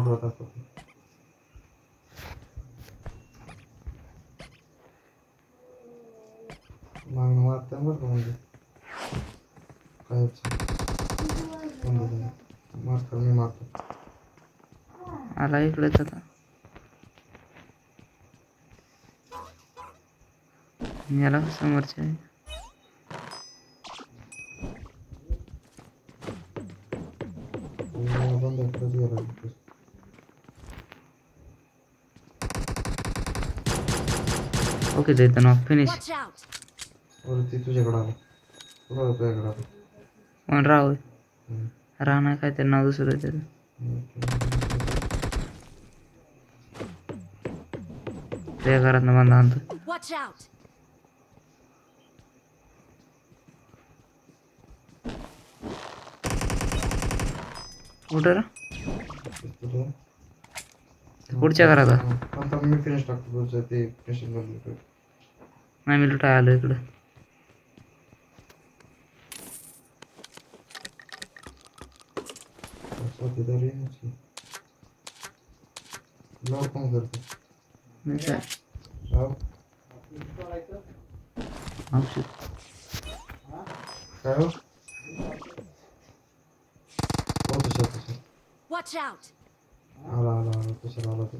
होता तो मागणं मारतं बरं का म्हणजे कायच मारतो मी मारतो आला इकडेच आता याला समोरचे आहे बंद इकडेच गेला ओके देतो ना फिनिश Watch out! वरती तुझ्याकडे आला तुला तुझ्याकडे आला पण राहू राहणार काय ते नाव दुसरं आहे त्याचं त्या घरात ना बांधा आणतो Watch out! कुठं रे? तुझं पुढच्या घरात आहे. नंतर मी फिनिश टाकतो तुझं ते फिनिशिंग करतो नाही मी लुटाय आलो इकडं साथीदारी लॉक पण करतो मी काय राव औषध काय हो तसं Watch out! आला आला आला तसं आला ते